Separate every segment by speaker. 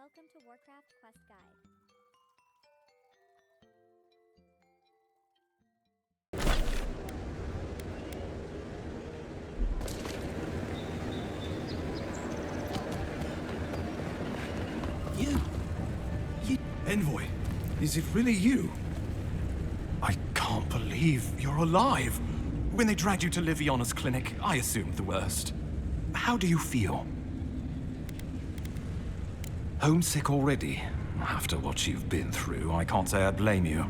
Speaker 1: Welcome to Warcraft Quest Guide.
Speaker 2: You... Envoy, is it really you? I can't believe you're alive. When they dragged you to Liviana's clinic, I assumed the worst. How do you feel? Homesick already? After what you've been through, I can't say I blame you.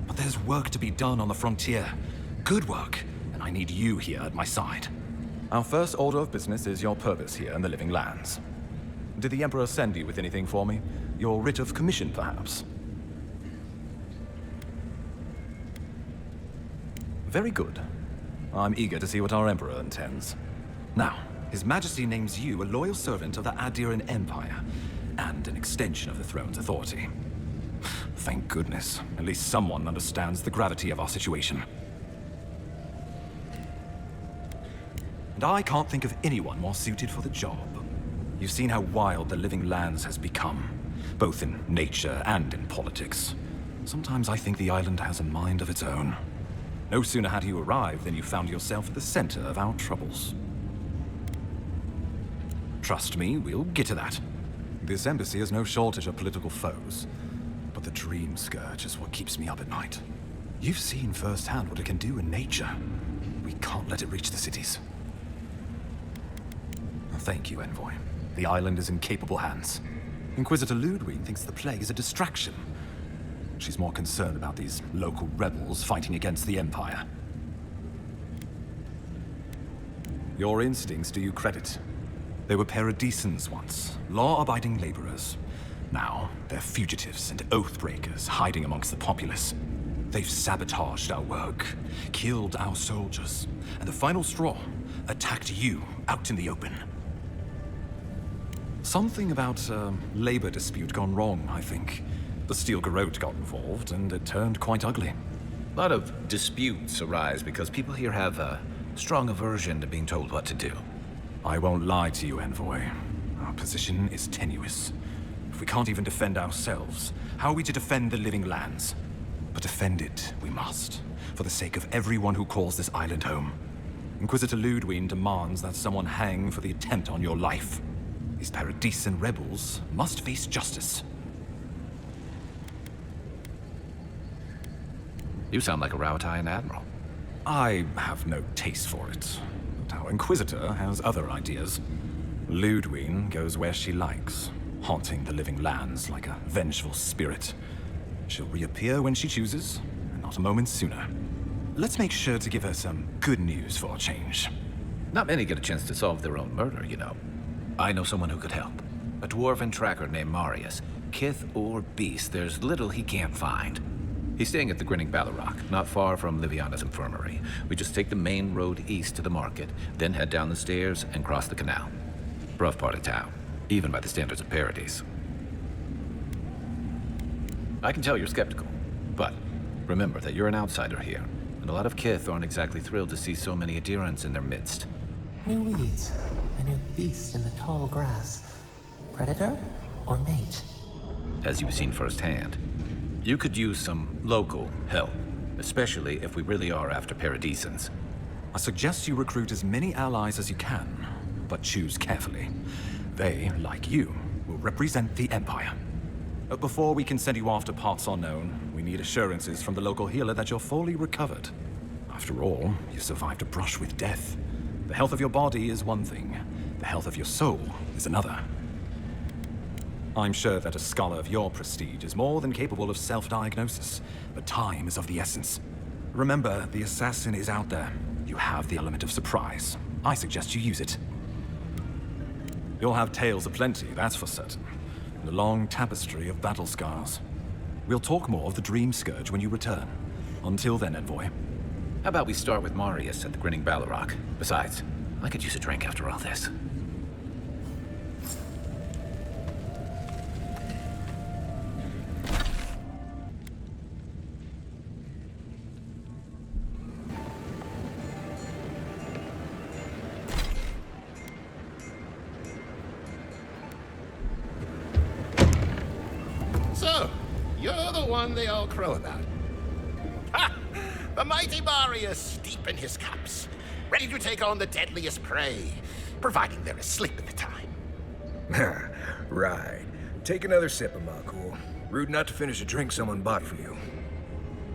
Speaker 2: But there's work to be done on the frontier. Good work, and I need you here at my side. Our first order of business is your purpose here in the Living Lands. Did the Emperor send you with anything for me? Your writ of commission, perhaps? Very good. I'm eager to see what our Emperor intends. Now, His Majesty names you a loyal servant of the Adiran Empire, and an extension of the throne's authority. Thank goodness. At least someone understands the gravity of our situation. And I can't think of anyone more suited for the job. You've seen how wild the Living Lands has become, both in nature and in politics. Sometimes I think the island has a mind of its own. No sooner had you arrived than you found yourself at the center of our troubles. Trust me, we'll get to that. This embassy has no shortage of political foes, but the Dream Scourge is what keeps me up at night. You've seen firsthand what it can do in nature. We can't let it reach the cities. Thank you, Envoy. The island is in capable hands. Inquisitor Ludwig thinks the plague is a distraction. She's more concerned about these local rebels fighting against the Empire. Your instincts do you credit. They were paradisans once, law-abiding laborers. Now, they're fugitives and oath-breakers hiding amongst the populace. They've sabotaged our work, killed our soldiers, and the final straw, attacked you out in the open. Something about a labor dispute gone wrong, I think. The Steel Garrote got involved, and it turned quite ugly.
Speaker 3: A lot of disputes arise because people here have a strong aversion to being told what to do.
Speaker 2: I won't lie to you, Envoy. Our position is tenuous. If we can't even defend ourselves, how are we to defend the Living Lands? But defend it, we must, for the sake of everyone who calls this island home. Inquisitor Ludwig demands that someone hang for the attempt on your life. These Paradisan rebels must face justice.
Speaker 3: You sound like a Rautai admiral.
Speaker 2: I have no taste for it. But our Inquisitor has other ideas. Ludwig goes where she likes, haunting the Living Lands like a vengeful spirit. She'll reappear when she chooses, and not a moment sooner. Let's make sure to give her some good news for a change.
Speaker 3: Not many get a chance to solve their own murder, you know. I know someone who could help. A dwarven tracker named Marius. Kith or beast, there's little he can't find. He's staying at the Grinning Balarok, not far from Liviana's infirmary. We just take the main road east to the market, then head down the stairs and cross the canal. Rough part of town, even by the standards of Paradise. I can tell you're skeptical, but remember that you're an outsider here, and a lot of Kith aren't exactly thrilled to see so many adherents in their midst.
Speaker 4: New weeds, a new beast in the tall grass. Predator or mate?
Speaker 3: As you've seen firsthand, you could use some local help, especially if we really are after Paradisans.
Speaker 2: I suggest you recruit as many allies as you can, but choose carefully. They, like you, will represent the Empire. But before we can send you off to parts unknown, we need assurances from the local healer that you're fully recovered. After all, you survived a brush with death. The health of your body is one thing, the health of your soul is another. I'm sure that a scholar of your prestige is more than capable of self-diagnosis, but time is of the essence. Remember, the assassin is out there. You have the element of surprise. I suggest you use it. You'll have tales aplenty, that's for certain. And a long tapestry of battle scars. We'll talk more of the Dream Scourge when you return. Until then, Envoy.
Speaker 3: How about we start with Marius at the Grinning Balarok? Besides, I could use a drink after all this.
Speaker 5: You're the one they all crow about. Ha! The mighty Marius, deep in his cups, ready to take on the deadliest prey, providing they're asleep at the time.
Speaker 6: Right. Take another sip of my cool. Rude not to finish a drink someone bought for you.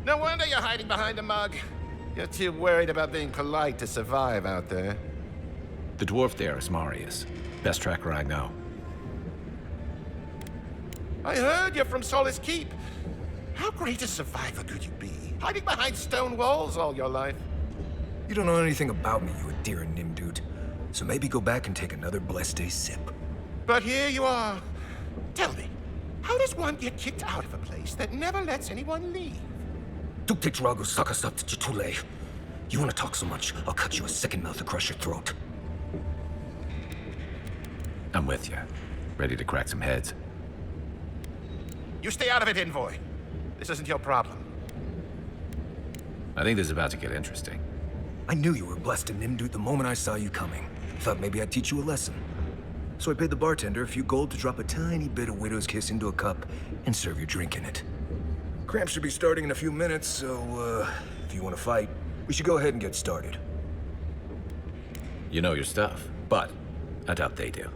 Speaker 5: No wonder you're hiding behind a mug. You're too worried about being polite to survive out there.
Speaker 3: The dwarf there is Marius. Best tracker I know.
Speaker 5: I heard you're from Solace Keep. How great a survivor could you be, hiding behind stone walls all your life?
Speaker 6: You don't know anything about me, you Adira Nimdude. So maybe go back and take another blessed day sip.
Speaker 5: But here you are. Tell me, how does one get kicked out of a place that never lets anyone leave?
Speaker 6: You want to talk so much, I'll cut you a second mouth across your throat.
Speaker 3: I'm with you. Ready to crack some heads.
Speaker 5: You stay out of it, Envoy. This isn't your problem.
Speaker 3: I think this is about to get interesting.
Speaker 6: I knew you were blessed in Nimdude the moment I saw you coming. Thought maybe I'd teach you a lesson. So I paid the bartender a few gold to drop a tiny bit of Widow's Kiss into a cup and serve your drink in it. Cramp should be starting in a few minutes, so, if you want to fight, we should go ahead and get started.
Speaker 3: You know your stuff, but I doubt they do.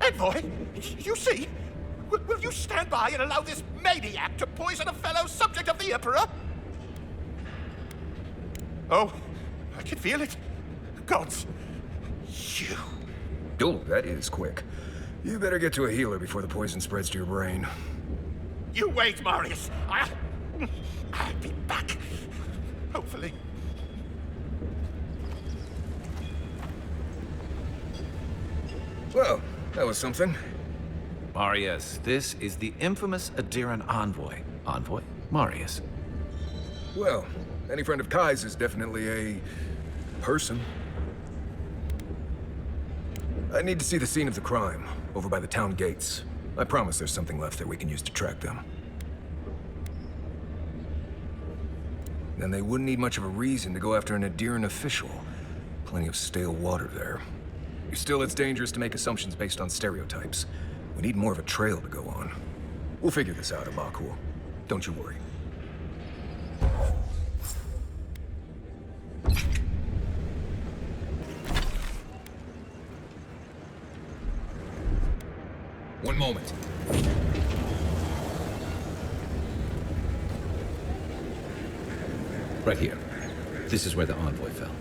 Speaker 5: Envoy, you see? Will you stand by and allow this maniac to poison a fellow subject of the Emperor? Oh, I can feel it. Gods, you.
Speaker 6: Oh, that is quick. You better get to a healer before the poison spreads to your brain.
Speaker 5: You wait, Marius. I'll be back. Hopefully.
Speaker 6: Well, that was something.
Speaker 3: Marius, this is the infamous Adiran envoy. Envoy? Marius.
Speaker 6: Well, any friend of Kai's is definitely a person. I need to see the scene of the crime, over by the town gates. I promise there's something left that we can use to track them. Then they wouldn't need much of a reason to go after an Adiran official. Plenty of stale water there. Still, it's dangerous to make assumptions based on stereotypes. We need more of a trail to go on. We'll figure this out, Abakul. Don't you worry. One moment.
Speaker 3: Right here. This is where the envoy fell.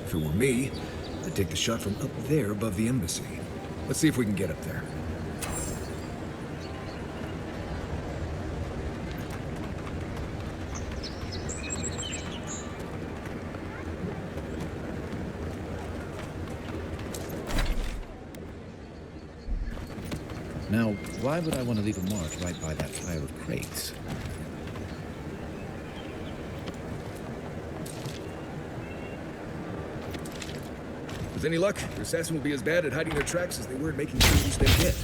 Speaker 6: If it were me, I'd take the shot from up there above the embassy. Let's see if we can get up there.
Speaker 3: Now, why would I want to leave a mark right by that pile of crates?
Speaker 6: With any luck, your assassin will be as bad at hiding their tracks as they were at making sure you stay dead.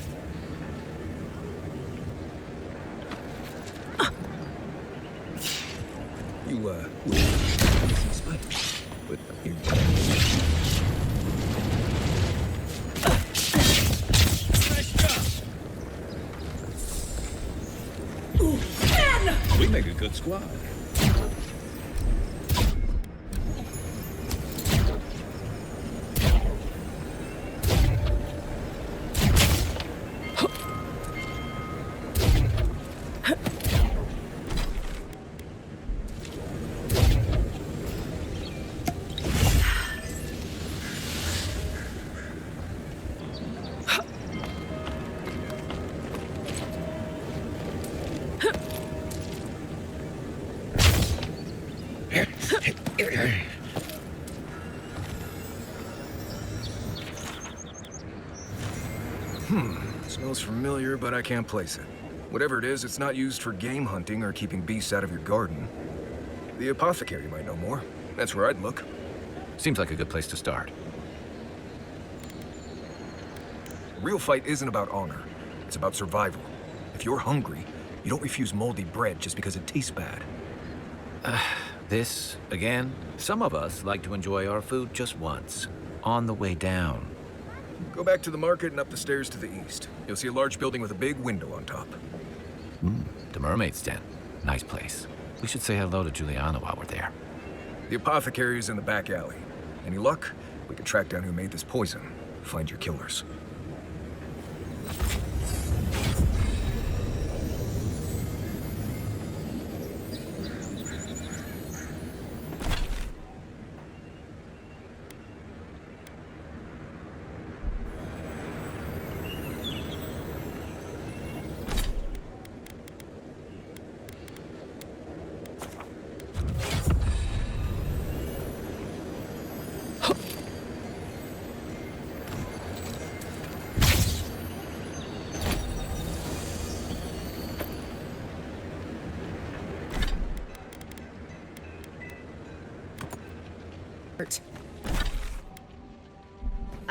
Speaker 6: Spiders. But you...
Speaker 3: We make a good squad.
Speaker 6: Smells familiar, but I can't place it. Whatever it is, it's not used for game hunting or keeping beasts out of your garden. The Apothecary might know more. That's where I'd look.
Speaker 3: Seems like a good place to start.
Speaker 6: A real fight isn't about honor. It's about survival. If you're hungry, you don't refuse moldy bread just because it tastes bad.
Speaker 3: This, again, some of us like to enjoy our food just once, on the way down.
Speaker 6: Go back to the market and up the stairs to the east. You'll see a large building with a big window on top.
Speaker 3: The Mermaid's Den. Nice place. We should say hello to Juliana while we're there.
Speaker 6: The Apothecary is in the back alley. Any luck? We can track down who made this poison. Find your killers.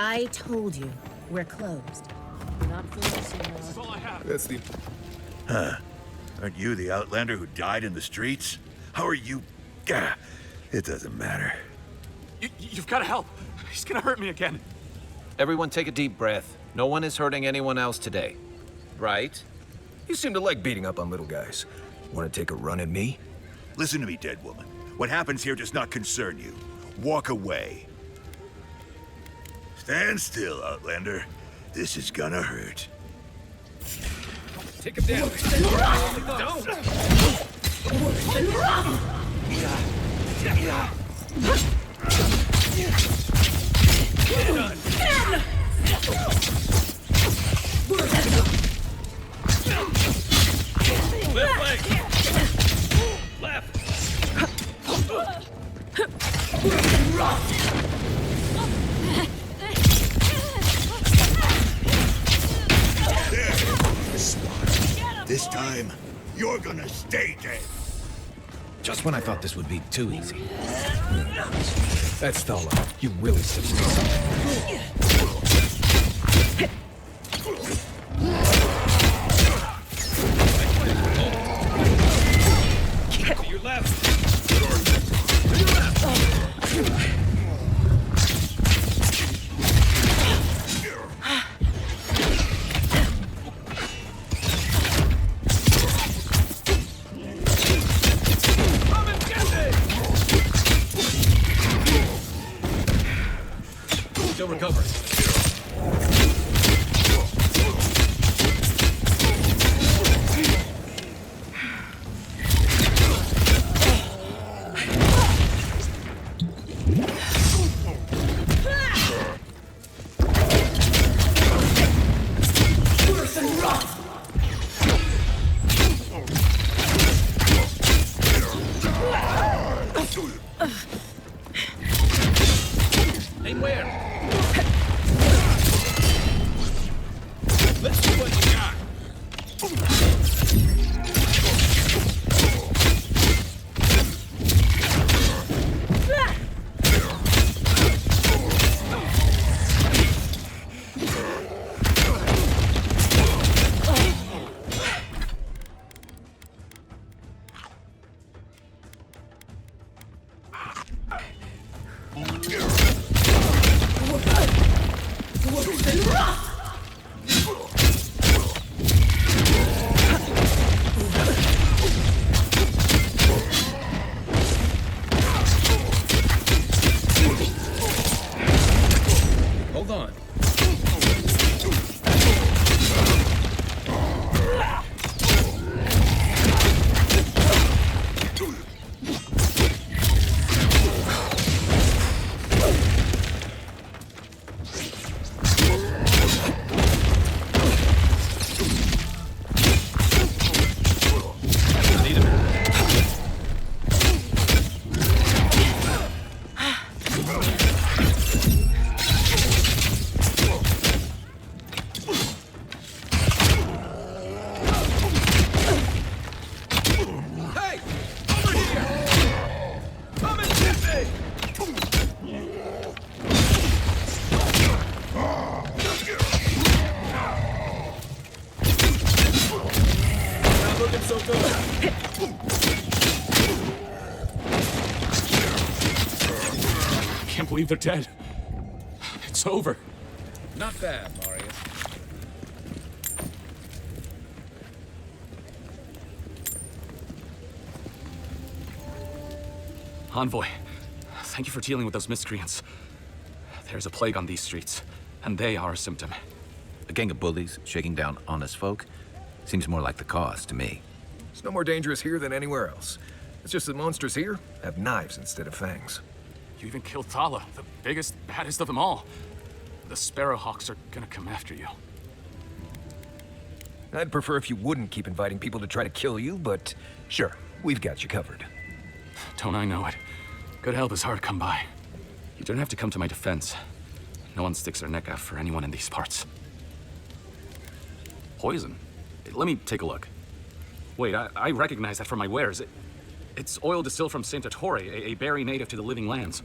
Speaker 7: I told you, we're closed.
Speaker 6: That's the...
Speaker 8: Aren't you the Outlander who died in the streets? How are you... Gah, it doesn't matter.
Speaker 2: You've got to help. He's gonna hurt me again.
Speaker 3: Everyone take a deep breath. No one is hurting anyone else today. Right?
Speaker 6: You seem to like beating up on little guys. Want to take a run at me?
Speaker 8: Listen to me, dead woman. What happens here does not concern you. Walk away. Stand still, Outlander. This is gonna hurt.
Speaker 6: Take him down. Don't!
Speaker 2: Left leg. Left.
Speaker 8: This time, you're gonna stay dead.
Speaker 3: Just when I thought this would be too easy.
Speaker 6: That's Thala. You really should say something.
Speaker 2: To your left.
Speaker 6: Still recovering.
Speaker 2: Aim where? Let's see what you got.
Speaker 6: Hold on.
Speaker 2: Can't believe they're dead. It's over.
Speaker 6: Not bad, Marius.
Speaker 9: Envoy, thank you for dealing with those miscreants. There's a plague on these streets, and they are a symptom.
Speaker 3: A gang of bullies shaking down honest folk seems more like the cause to me.
Speaker 6: It's no more dangerous here than anywhere else. It's just the monsters here have knives instead of fangs.
Speaker 9: You even killed Thala, the biggest, baddest of them all. The Sparrowhawks are gonna come after you.
Speaker 6: I'd prefer if you wouldn't keep inviting people to try to kill you, but sure, we've got you covered.
Speaker 9: Don't I know it? Good help is hard to come by. You don't have to come to my defense. No one sticks their neck out for anyone in these parts. Poison? Let me take a look. Wait, I recognize that from my wares. It's oil distilled from Saint Ettore, a berry native to the Living Lands.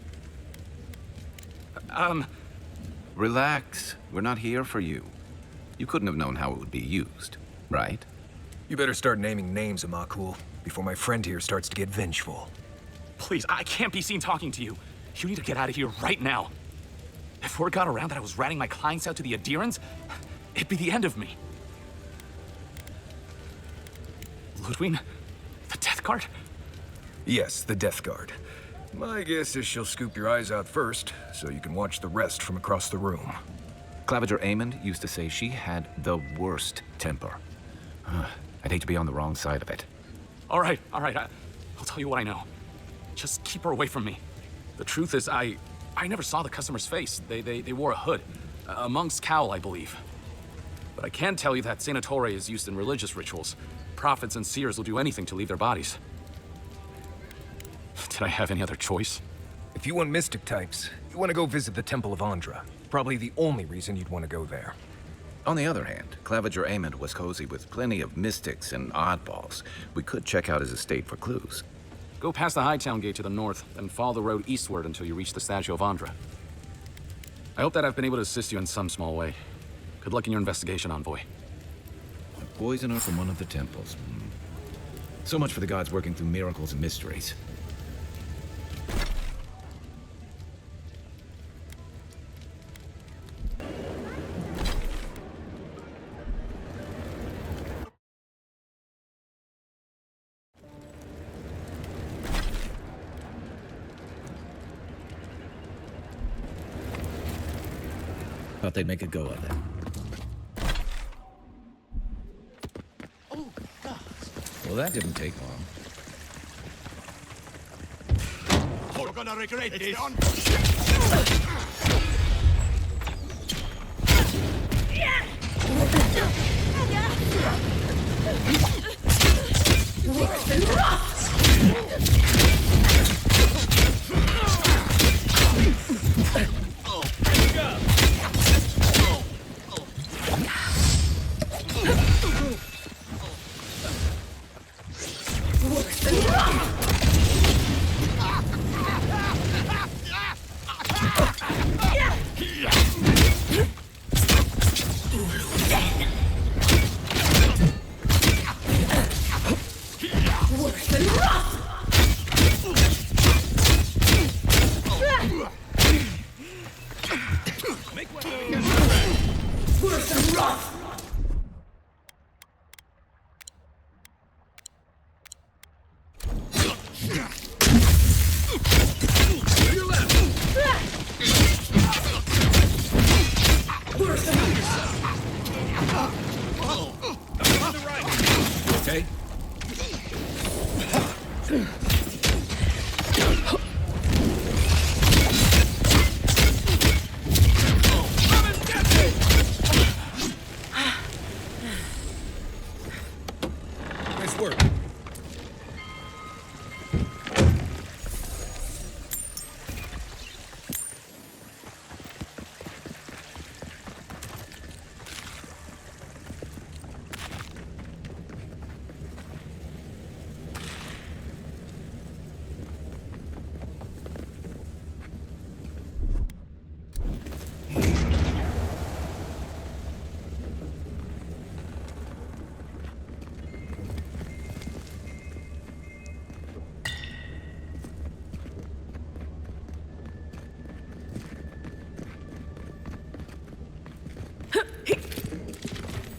Speaker 3: Relax. We're not here for you. You couldn't have known how it would be used, right?
Speaker 6: You better start naming names, Amakul, before my friend here starts to get vengeful.
Speaker 9: Please, I can't be seen talking to you. You need to get out of here right now. If word got around that I was ratting my clients out to the Adherents, it'd be the end of me. Ludwig? The Death Guard?
Speaker 6: Yes, the Death Guard. My guess is she'll scoop your eyes out first, so you can watch the rest from across the room.
Speaker 3: Claviger Amond used to say she had the worst temper. I'd hate to be on the wrong side of it.
Speaker 9: All right. I'll tell you what I know. Just keep her away from me. The truth is, I never saw the customer's face. They wore a hood. A monk's cowl, I believe. But I can tell you that Saint Ettore is used in religious rituals. Prophets and seers will do anything to leave their bodies. Did I have any other choice?
Speaker 6: If you want mystic types, you want to go visit the Temple of Ondra. Probably the only reason you'd want to go there.
Speaker 3: On the other hand, Claviger Amond was cozy with plenty of mystics and oddballs. We could check out his estate for clues.
Speaker 9: Go past the Hightown Gate to the north, then follow the road eastward until you reach the statue of Ondra. I hope that I've been able to assist you in some small way. Good luck in your investigation, Envoy.
Speaker 3: A poisoner from one of the temples. So much for the gods working through miracles and mysteries. Thought they'd make a go of it.
Speaker 10: Oh, God.
Speaker 3: Well, that didn't take long.
Speaker 10: You're gonna regret this.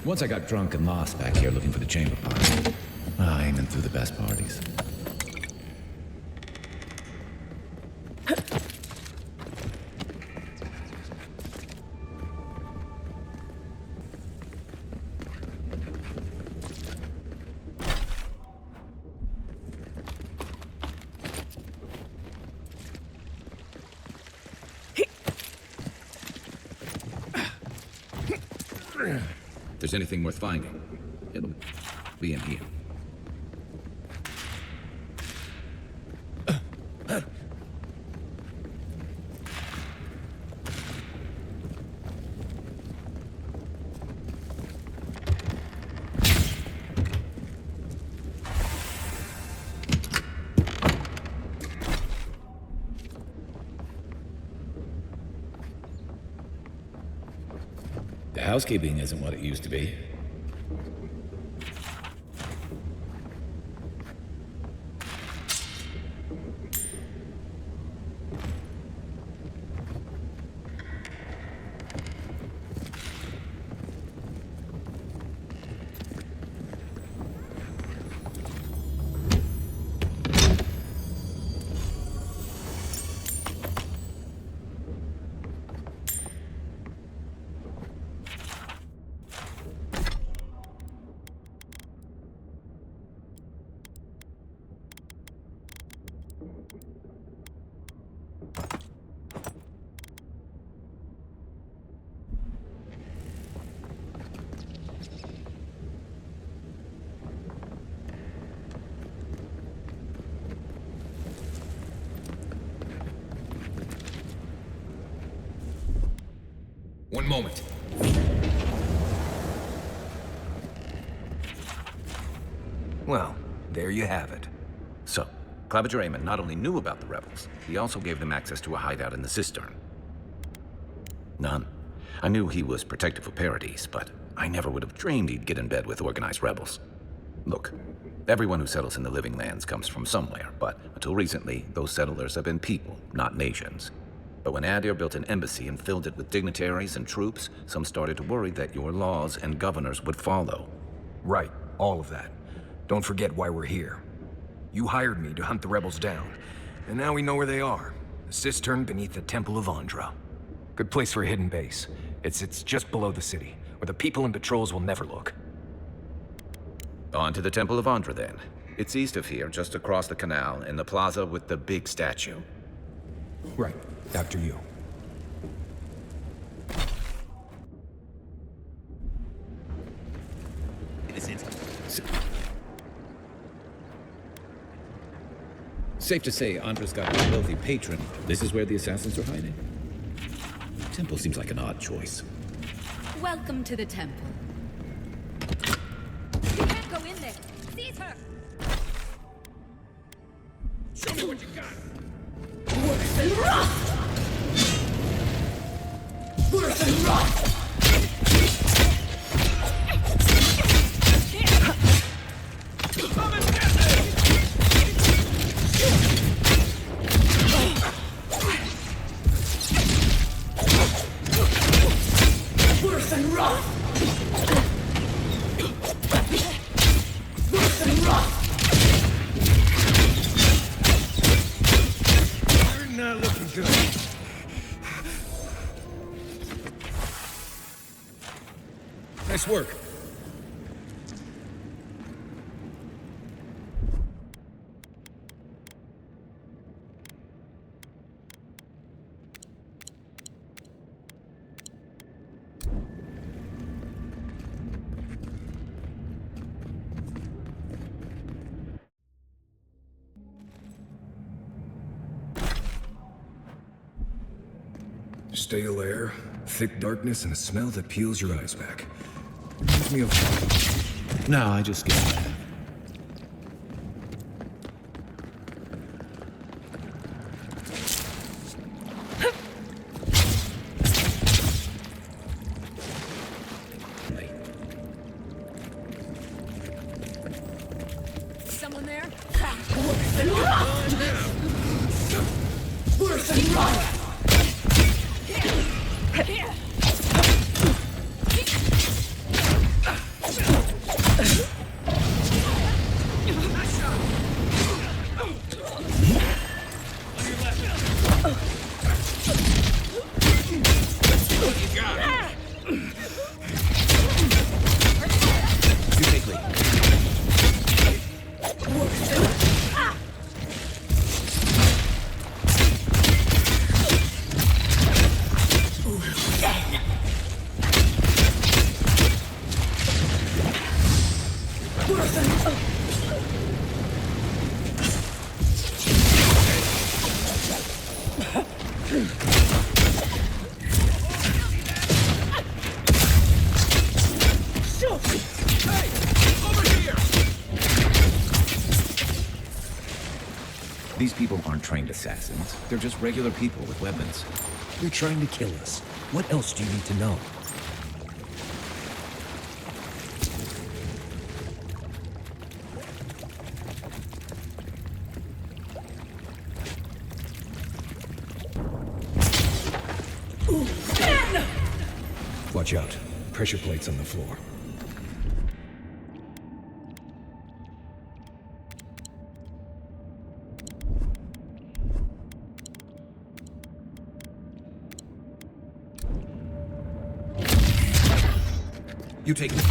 Speaker 3: Once I got drunk and lost back here looking for the chamber pot. Aiming through the best parties. If there's anything worth finding, it'll be in here.
Speaker 11: The housekeeping isn't what it used to be.
Speaker 6: One moment. Well, there you have it.
Speaker 3: So, Claviger not only knew about the rebels, he also gave them access to a hideout in the Cistern. None. I knew he was protective of Paradise, but I never would have dreamed he'd get in bed with organized rebels. Look, everyone who settles in the Living Lands comes from somewhere, but until recently, those settlers have been people, not nations. But when Adir built an embassy and filled it with dignitaries and troops, some started to worry that your laws and governors would follow.
Speaker 6: Right, all of that. Don't forget why we're here. You hired me to hunt the rebels down, and now we know where they are. The Cistern beneath the Temple of Ondra. Good place for a hidden base. It's just below the city, where the people and patrols will never look.
Speaker 3: On to the Temple of Ondra, then. It's east of here, just across the canal, in the plaza with the big statue.
Speaker 6: Right, after you.
Speaker 11: Safe to say, Ondra's got a wealthy patron. This is where the assassins are hiding? Temple seems like an odd choice.
Speaker 12: Welcome to the temple.
Speaker 1: You can't go in there. Seize her!
Speaker 10: Show me what you got!
Speaker 12: Worse than rust! Worse than rust!
Speaker 10: Come and get me!
Speaker 12: Worse than rust! Worse than rust!
Speaker 6: You're not looking good. Nice work. Stale air, thick darkness, and a smell that peels your eyes back. Reminds me of...
Speaker 11: No, I just get that.
Speaker 12: Someone there? Worse than rust! Worse than rust!
Speaker 11: These people aren't trained assassins. They're just regular people with weapons.
Speaker 6: You're trying to kill us. What else do you need to know? Watch out. Pressure plates on the floor. You take it.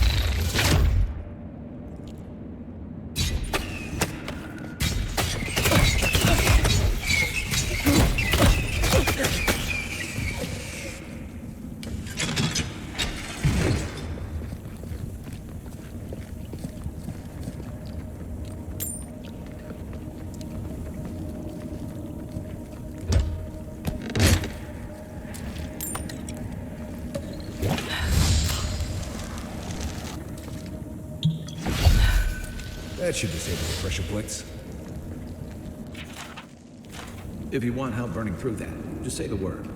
Speaker 6: That should disable the pressure plates.
Speaker 11: If you want help burning through that, just say the word.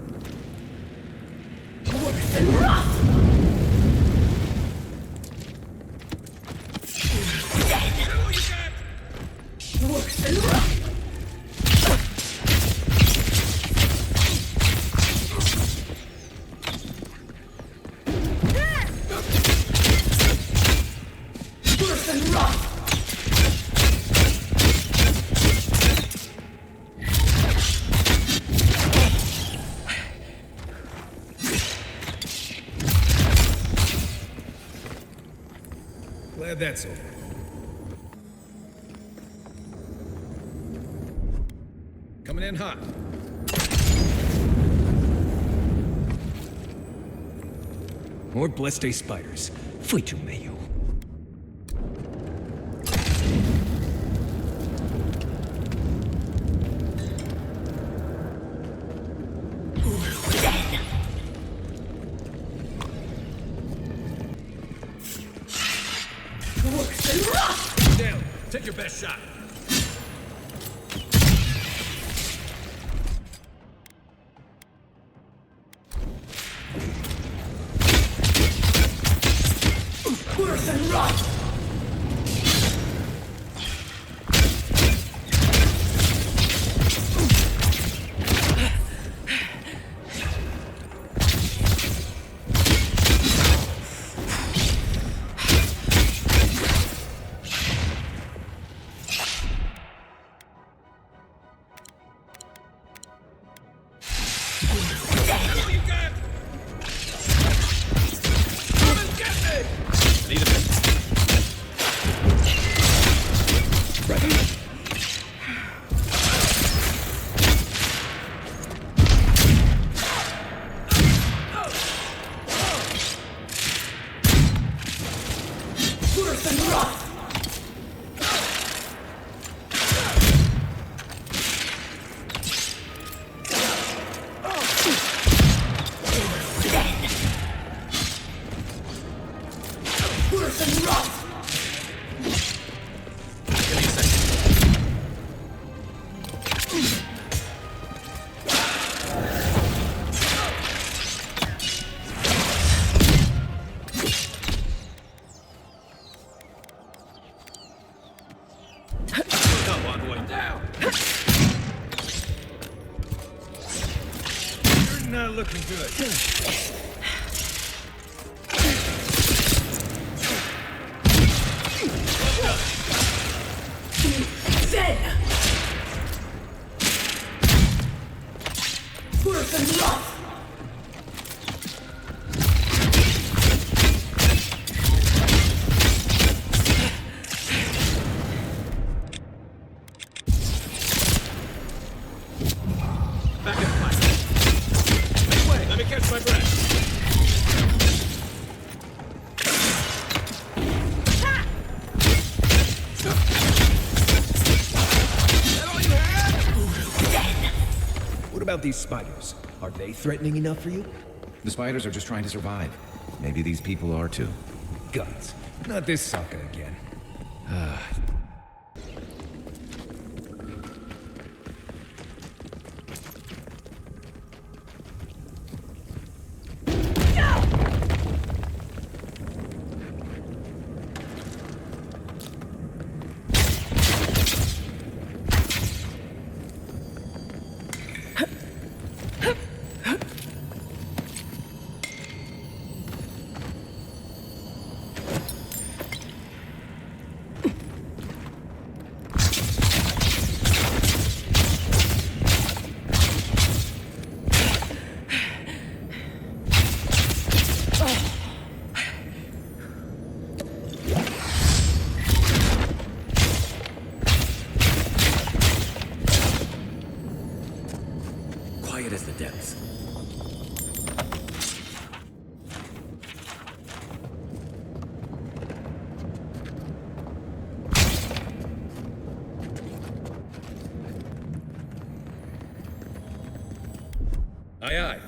Speaker 6: Glad that's over. Coming in hot. More Blessed spiders. Fui to Mayo.
Speaker 10: Down. Take your best shot.
Speaker 12: Worse and rot!
Speaker 6: Not looking good.
Speaker 12: Worse and rot!
Speaker 6: What about these spiders? Are they threatening enough for you?
Speaker 11: The spiders are just trying to survive. Maybe these people are too.
Speaker 6: Guns. Not this sucker again.
Speaker 10: Aye, aye.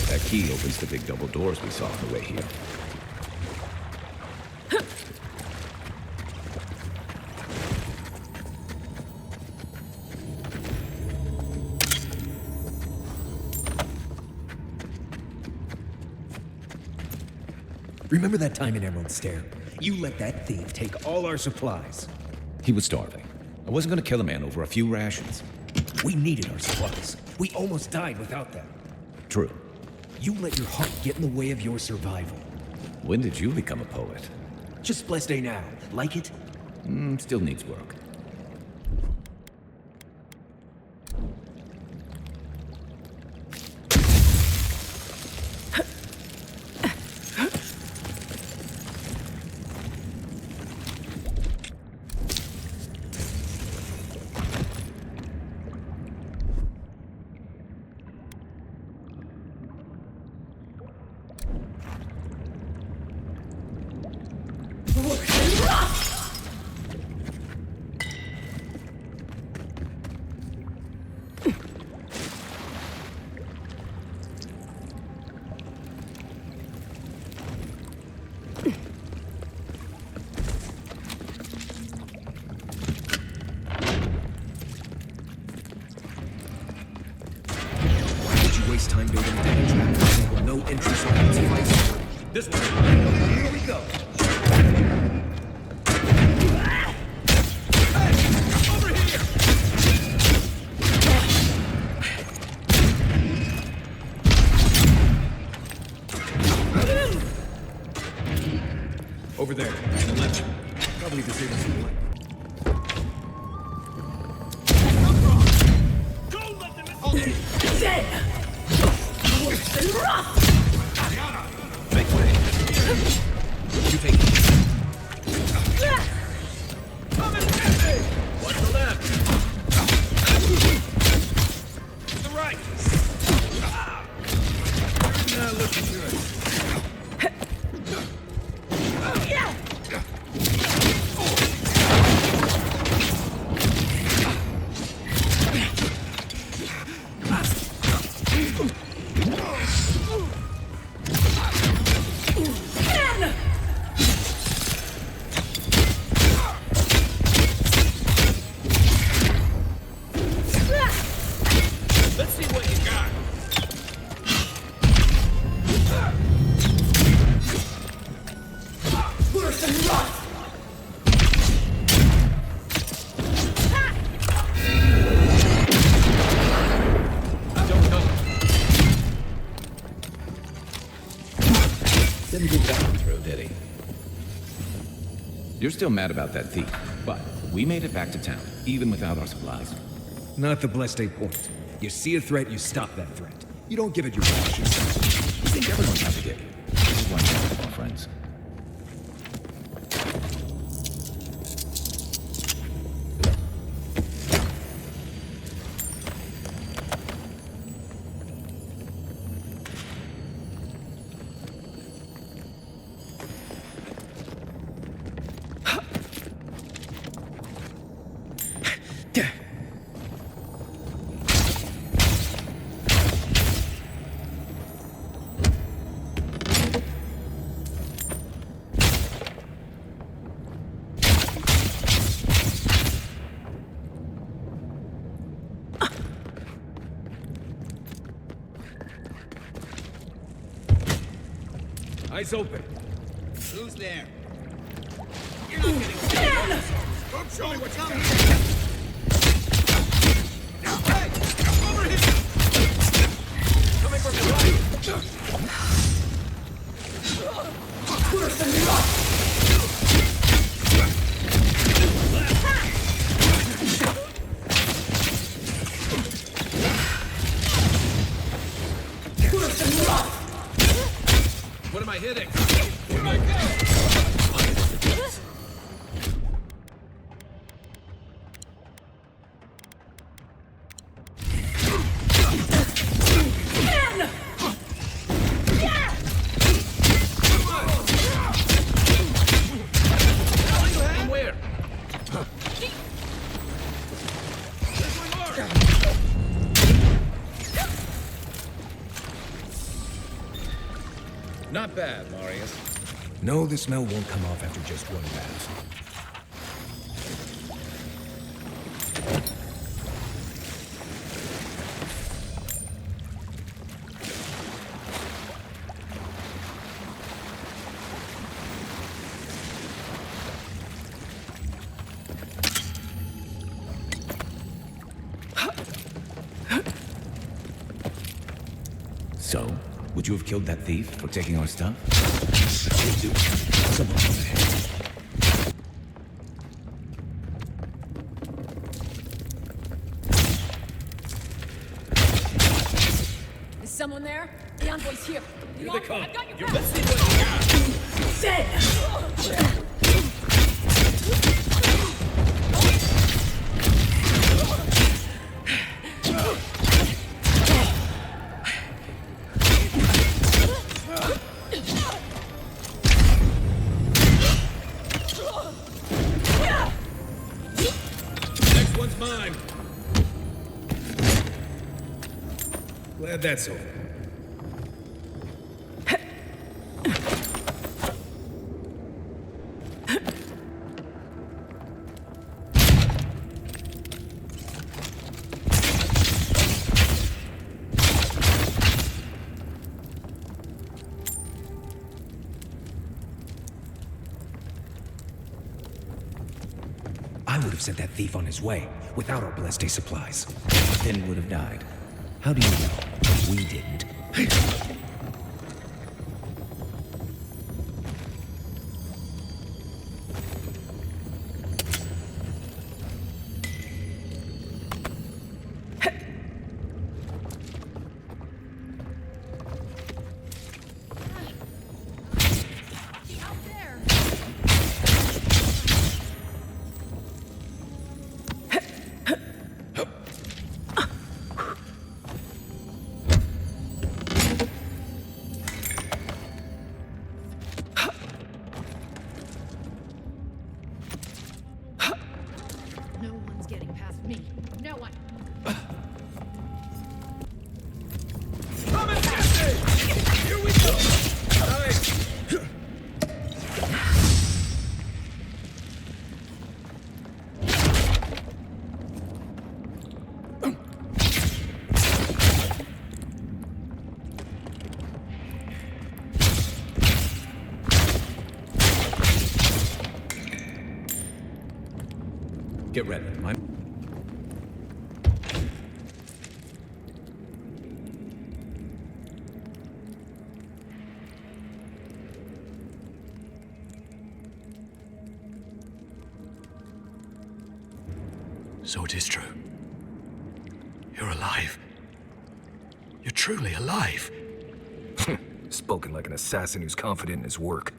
Speaker 11: That key opens the big double doors we saw on the way here.
Speaker 6: Remember that time in Emerald Stair? You let that thief take all our supplies.
Speaker 11: He was starving. I wasn't gonna kill a man over a few rations.
Speaker 6: We needed our supplies. We almost died without them.
Speaker 11: True.
Speaker 6: You let your heart get in the way of your survival.
Speaker 11: When did you become a poet?
Speaker 6: Just blessed day now. Like it?
Speaker 11: Still needs work.
Speaker 6: Time building a damage trap with no entrance or exit device.
Speaker 10: This way.
Speaker 6: Here we go.
Speaker 10: Hey! Over here!
Speaker 6: Over there. On the left. Probably disables the light.
Speaker 11: Make way. You take it.
Speaker 10: Come and get me! What's the left? The right! Now looking good.
Speaker 11: Didn't get that one through, did he? You're still mad about that thief, but we made it back to town, even without our supplies.
Speaker 6: Not the blessed day point. You see a threat, you stop that threat. You don't give it your rations.
Speaker 11: You think everyone's out to get you. This is why you have more friends.
Speaker 10: Eyes open.
Speaker 11: Who's there?
Speaker 10: You're not getting Don't show me what you got. Hey! Over here! Coming from the right!
Speaker 12: Worse than rock! Worse than rock!
Speaker 10: What am I hitting? Where am I going?
Speaker 11: Not bad, Marius.
Speaker 6: No, the smell won't come off after just one bath.
Speaker 11: So, would you have killed that thief for taking our stuff? Someone over there.
Speaker 1: Is someone there? The envoy's here.
Speaker 10: Here they come.
Speaker 1: I've got your
Speaker 10: You're
Speaker 1: back.
Speaker 10: listening what you got.
Speaker 12: Dead!
Speaker 10: Next one's mine. Glad that's over.
Speaker 6: I would have sent that thief on his way, without our Blessed supplies. Then he would have died. How do you know? We didn't.
Speaker 1: Out there. No one's getting past me. No one.
Speaker 10: Come and get me! Here we go! Nice!
Speaker 11: Get ready.
Speaker 13: So it is true. You're alive. You're truly alive.
Speaker 6: Spoken like an assassin who's confident in his work.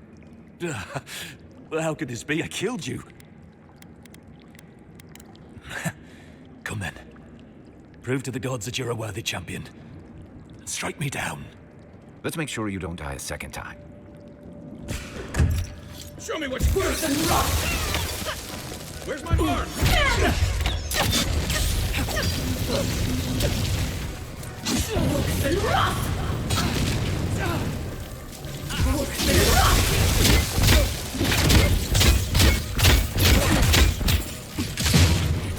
Speaker 13: Well, how could this be? I killed you. Come then. Prove to the gods that you're a worthy champion. And strike me down.
Speaker 3: Let's make sure you don't die a second time.
Speaker 10: Show me what you
Speaker 12: Worse than rock!
Speaker 10: Where's my mark?
Speaker 12: Worse than rock! Worse than rock!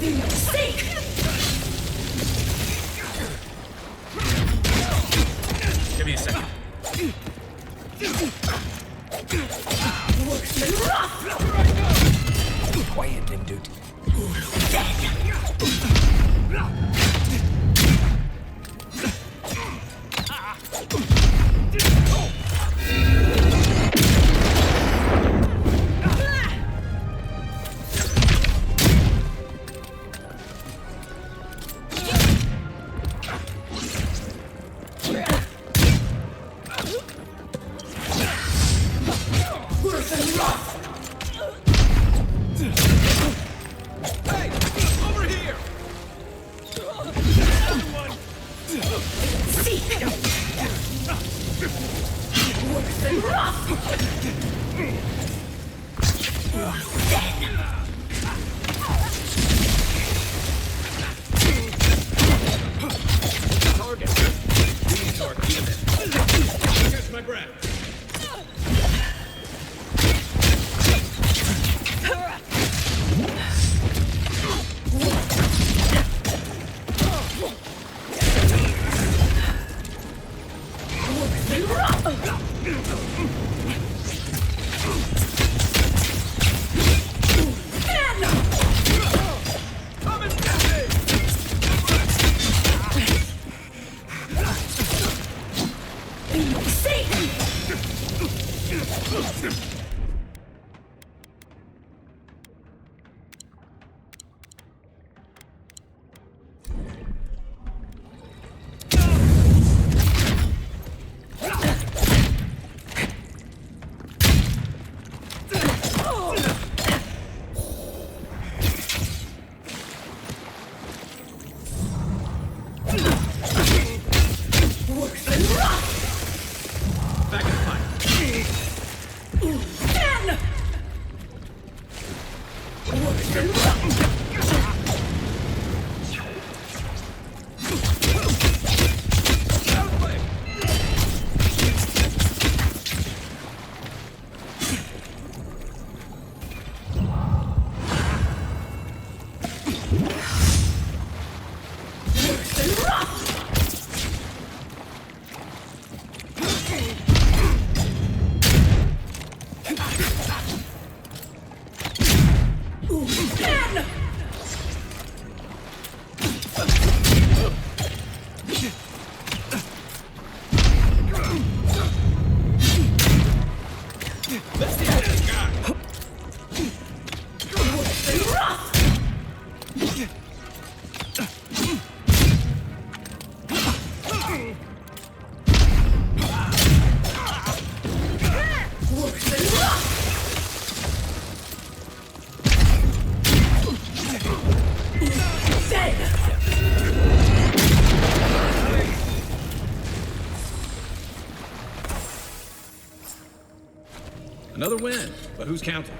Speaker 12: Mistake!
Speaker 10: Give me a second.
Speaker 11: Another win, but who's counting?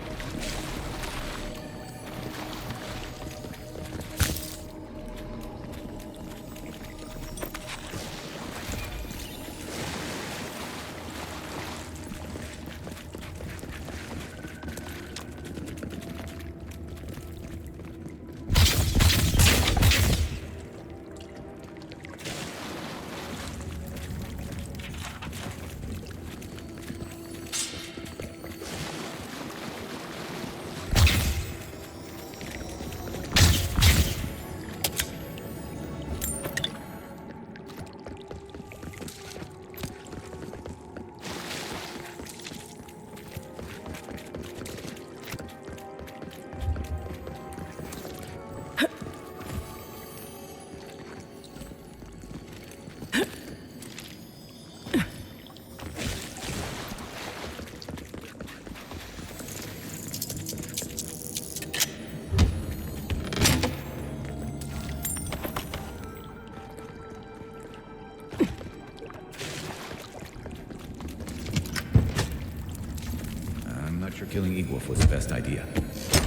Speaker 11: Killing Ygwulf was the best idea.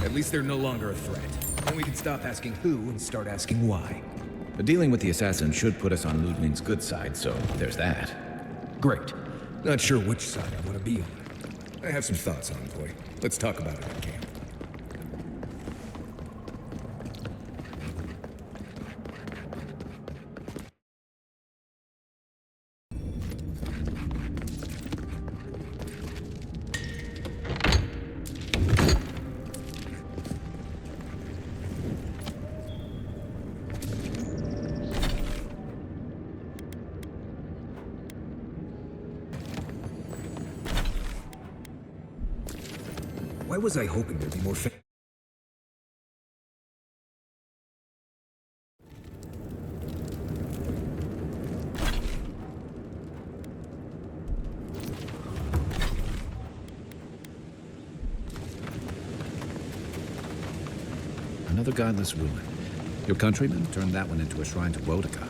Speaker 6: At least they're no longer a threat. Then we can stop asking who and start asking why.
Speaker 11: But dealing with the assassin should put us on Ludwig's good side, so there's that.
Speaker 6: Great. Not sure which side I want to be on. I have some thoughts, Envoy. Let's talk about it in camp. Why was I hoping there'd be more
Speaker 3: Another godless ruin. Your countrymen turned that one into a shrine to Boudica.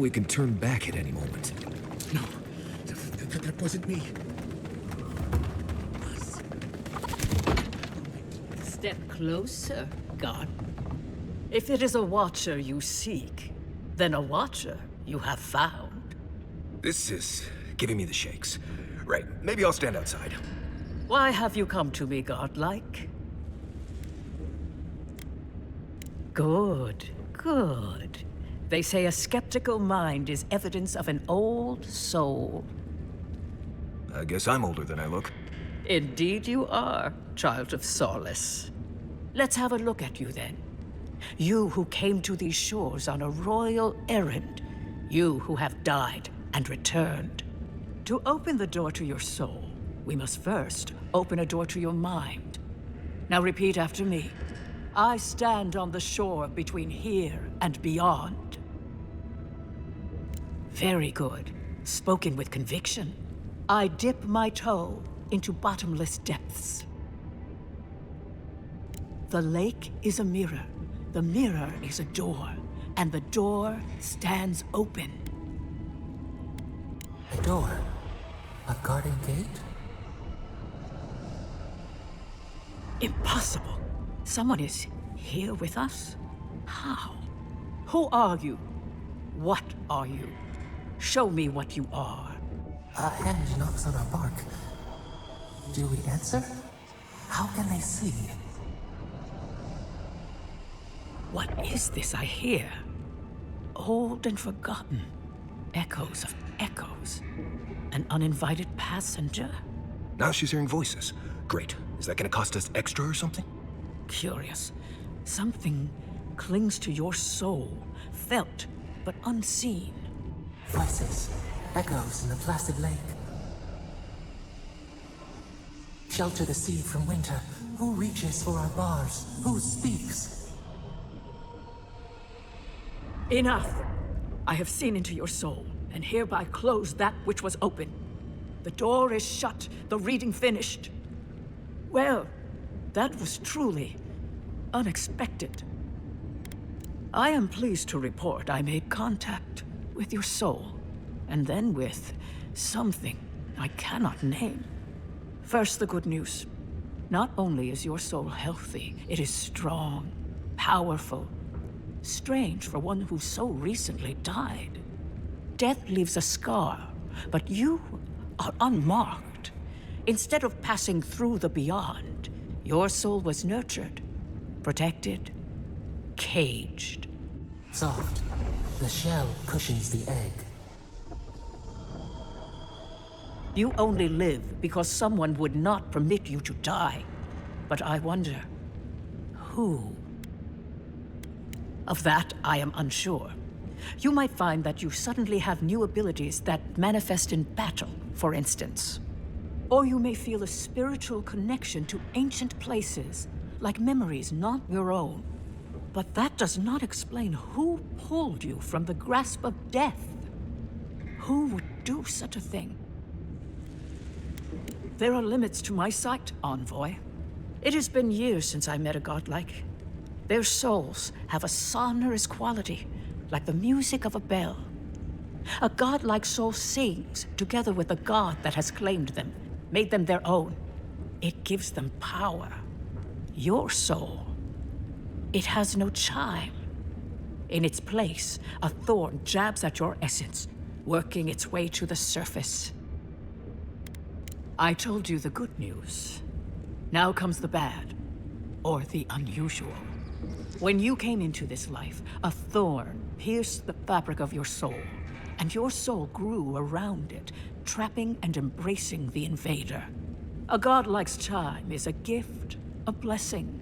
Speaker 6: We can turn back at any moment.
Speaker 5: No, that wasn't me.
Speaker 14: Step closer, God. If it is a watcher you seek, then a watcher you have found.
Speaker 6: This is giving me the shakes. Right, maybe I'll stand outside.
Speaker 14: Why have you come to me, godlike? Good, good. They say a skeptical mind is evidence of an old soul.
Speaker 6: I guess I'm older than I look.
Speaker 14: Indeed you are, child of solace. Let's have a look at you then. You who came to these shores on a royal errand. You who have died and returned. To open the door to your soul, we must first open a door to your mind. Now repeat after me. I stand on the shore between here and beyond. Very good. Spoken with conviction. I dip my toe into bottomless depths. The lake is a mirror. The mirror is a door. And the door stands open.
Speaker 4: A door? A garden gate?
Speaker 14: Impossible. Someone is here with us? How? Who are you? What are you? Show me what you are.
Speaker 4: A hand knocks on our bark. Do we answer? How can they see?
Speaker 14: What is this I hear? Old and forgotten. Echoes of echoes. An uninvited passenger?
Speaker 6: Now she's hearing voices. Great. Is that gonna cost us extra or something?
Speaker 14: Curious. Something clings to your soul, felt but unseen.
Speaker 4: Voices, echoes in the placid lake. Shelter the sea from winter. Who reaches for our bars? Who speaks?
Speaker 14: Enough! I have seen into your soul, and hereby close that which was open. The door is shut, the reading finished. Well, that was truly unexpected. I am pleased to report I made contact with your soul, and then with something I cannot name. First, the good news. Not only is your soul healthy, it is strong, powerful. Strange for one who so recently died. Death leaves a scar, but you are unmarked. Instead of passing through the beyond, your soul was nurtured, protected, caged.
Speaker 4: Soft. The shell cushions the egg.
Speaker 14: You only live because someone would not permit you to die. But I wonder, who? Of that, I am unsure. You might find that you suddenly have new abilities that manifest in battle, for instance. Or you may feel a spiritual connection to ancient places, like memories not your own. But that does not explain who pulled you from the grasp of death. Who would do such a thing? There are limits to my sight, Envoy. It has been years since I met a godlike. Their souls have a sonorous quality, like the music of a bell. A godlike soul sings together with a god that has claimed them, made them their own. It gives them power. Your soul It has no chime. In its place, a thorn jabs at your essence, working its way to the surface. I told you the good news. Now comes the bad, or the unusual. When you came into this life, a thorn pierced the fabric of your soul, and your soul grew around it, trapping and embracing the invader. A godlike's chime is a gift, a blessing.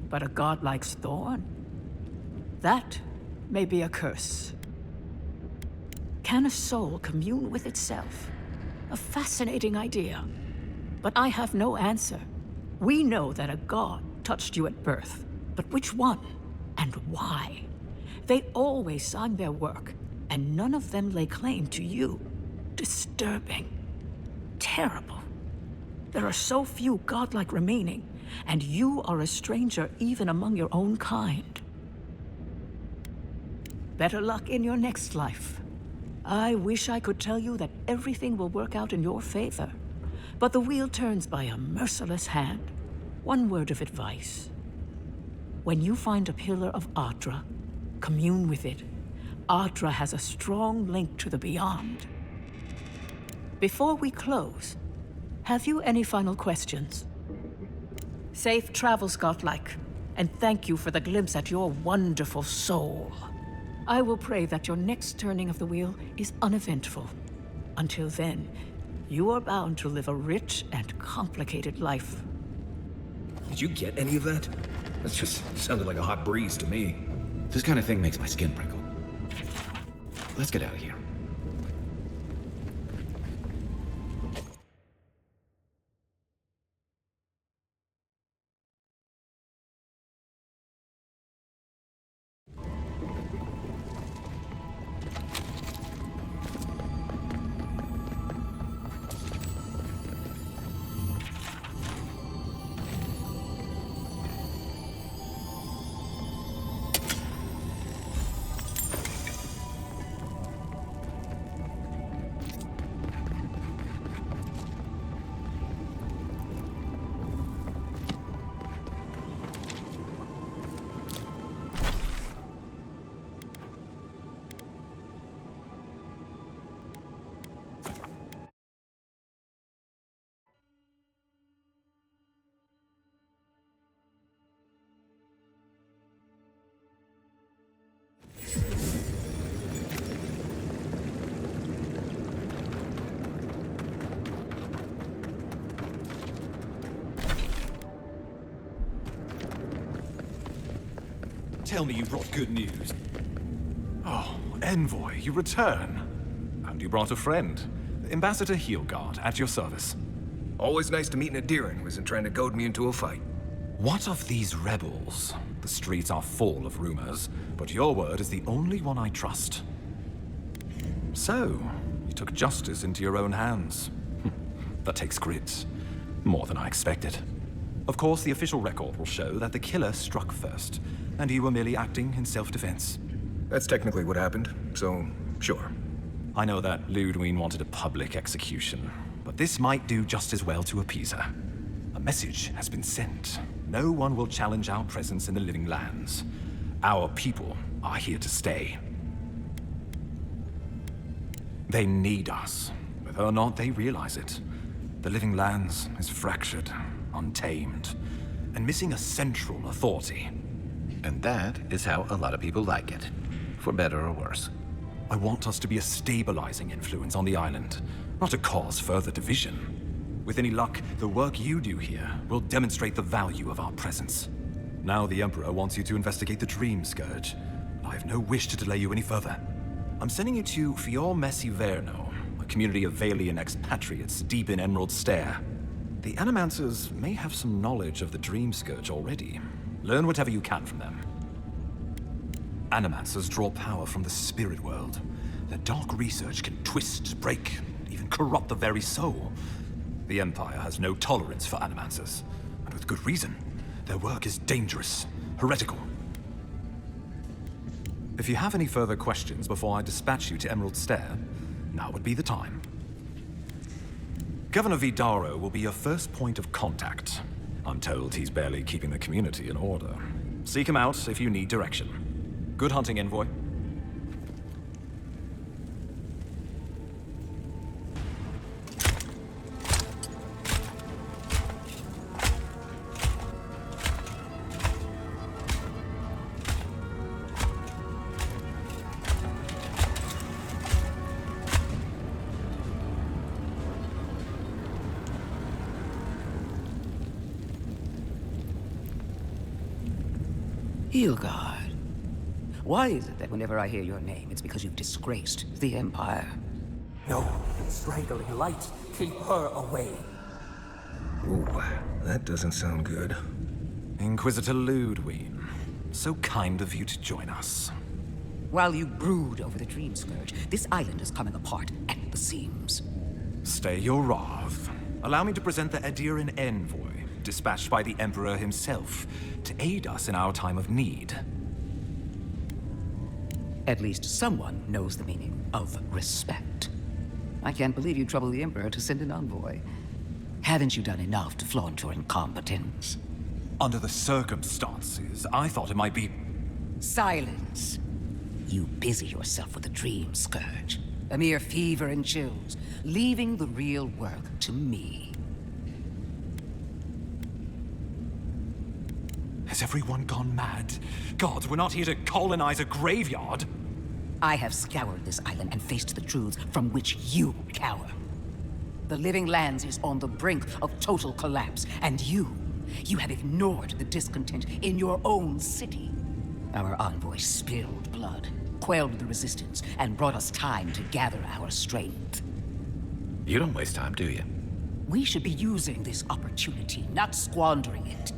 Speaker 14: But a godlike's thorn? That may be a curse. Can a soul commune with itself? A fascinating idea. But I have no answer. We know that a god touched you at birth, but which one and why? They always signed their work, and none of them lay claim to you. Disturbing. Terrible. There are so few godlike remaining, and you are a stranger even among your own kind. Better luck in your next life. I wish I could tell you that everything will work out in your favor, but the wheel turns by a merciless hand. One word of advice. When you find a pillar of Ondra, commune with it. Ondra has a strong link to the beyond. Before we close, have you any final questions? Safe travels, godlike, and thank you for the glimpse at your wonderful soul. I will pray that your next turning of the wheel is uneventful. Until then, you are bound to live a rich and complicated life.
Speaker 6: Did you get any of that? That just sounded like a hot breeze to me.
Speaker 11: This kind of thing makes my skin prickle. Let's get out of here.
Speaker 2: Tell me you brought good news. Oh, Envoy, you return. And you brought a friend. Ambassador Heelguard, at your service.
Speaker 6: Always nice to meet an Adiran who isn't trying to goad me into a fight.
Speaker 2: What of these rebels? The streets are full of rumors, but your word is the only one I trust. So, you took justice into your own hands. That takes grit. More than I expected. Of course, the official record will show that the killer struck first, and you were merely acting in self-defense.
Speaker 6: That's technically what happened, so sure.
Speaker 2: I know that Ludwig wanted a public execution, but this might do just as well to appease her. A message has been sent. No one will challenge our presence in the living lands. Our people are here to stay. They need us. Whether or not they realize it. The living lands is fractured, untamed, and missing a central authority.
Speaker 3: And that is how a lot of people like it. For better or worse.
Speaker 2: I want us to be a stabilizing influence on the island, not to cause further division. With any luck, the work you do here will demonstrate the value of our presence. Now the Emperor wants you to investigate the Dream Scourge. I have no wish to delay you any further. I'm sending you to Fior Messi Verno, a community of Valian expatriates deep in Emerald Stair. The Animancers may have some knowledge of the Dream Scourge already. Learn whatever you can from them. Animancers draw power from the spirit world. Their dark research can twist, break, even corrupt the very soul. The Empire has no tolerance for Animancers, and with good reason. Their work is dangerous, heretical. If you have any further questions before I dispatch you to Emerald Stair, now would be the time. Governor Vidaro will be your first point of contact. I'm told he's barely keeping the community in order. Seek him out if you need direction. Good hunting, envoy.
Speaker 15: Hilgard. Why is it that whenever I hear your name, it's because you've disgraced the Empire?
Speaker 4: No, straggling lights. Keep her away.
Speaker 6: Ooh, that doesn't sound good.
Speaker 2: Inquisitor Ludwig, so kind of you to join us.
Speaker 15: While you brood over the Dream Scourge, this island is coming apart at the seams.
Speaker 2: Stay your wrath. Allow me to present the Adiran envoy, dispatched by the Emperor himself, to aid us in our time of need.
Speaker 15: At least someone knows the meaning of respect. I can't believe you troubled the Emperor to send an envoy. Haven't you done enough to flaunt your incompetence?
Speaker 2: Under the circumstances, I thought it might be...
Speaker 15: Silence. You busy yourself with the Dream Scourge. A mere fever and chills, leaving the real work to me.
Speaker 2: Has everyone gone mad? Gods, we're not here to colonize a graveyard.
Speaker 15: I have scoured this island and faced the truths from which you cower. The Living Lands is on the brink of total collapse, and you have ignored the discontent in your own city. Our envoy spilled blood, quelled the resistance, and brought us time to gather our strength.
Speaker 3: You don't waste time, do you?
Speaker 15: We should be using this opportunity, not squandering it.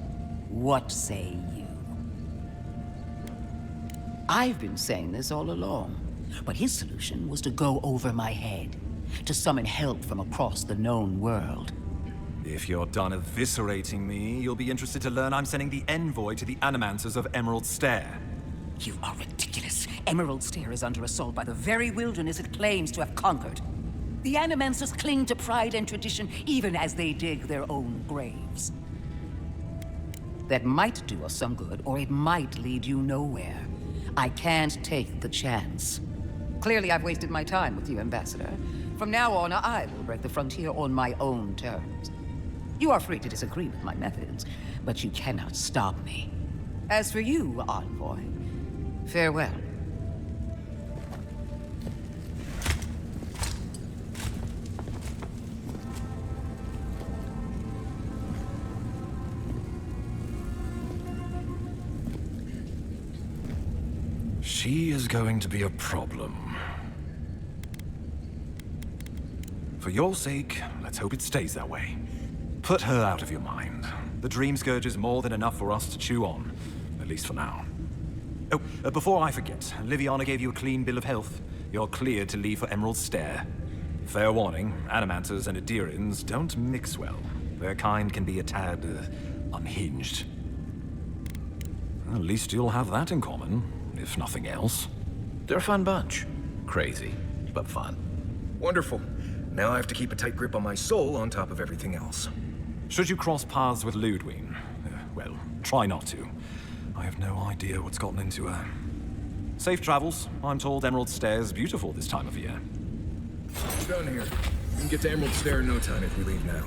Speaker 15: What say you? I've been saying this all along, but his solution was to go over my head, to summon help from across the known world.
Speaker 2: If you're done eviscerating me, you'll be interested to learn I'm sending the envoy to the Animancers of Emerald Stair.
Speaker 15: You are ridiculous. Emerald Stair is under assault by the very wilderness it claims to have conquered. The Animancers cling to pride and tradition even as they dig their own graves. That might do us some good, or it might lead you nowhere. I can't take the chance. Clearly, I've wasted my time with you, Ambassador. From now on, I will break the frontier on my own terms. You are free to disagree with my methods, but you cannot stop me. As for you, Envoy, farewell.
Speaker 2: She is going to be a problem. For your sake, let's hope it stays that way. Put her out of your mind. The Dream Scourge is more than enough for us to chew on, at least for now. Oh, before I forget, Liviana gave you a clean bill of health. You're cleared to leave for Emerald Stair. Fair warning, Animancers and Adirans don't mix well. Their kind can be a tad, unhinged. At least you'll have that in common, if nothing else.
Speaker 3: They're a fun bunch. Crazy, but fun.
Speaker 6: Wonderful. Now I have to keep a tight grip on my soul on top of everything else.
Speaker 2: Should you cross paths with Ludwig, well, try not to. I have no idea what's gotten into her. Safe travels. I'm told Emerald Stair is beautiful this time of year.
Speaker 6: We're done here. We can get to Emerald Stair in no time if we leave now.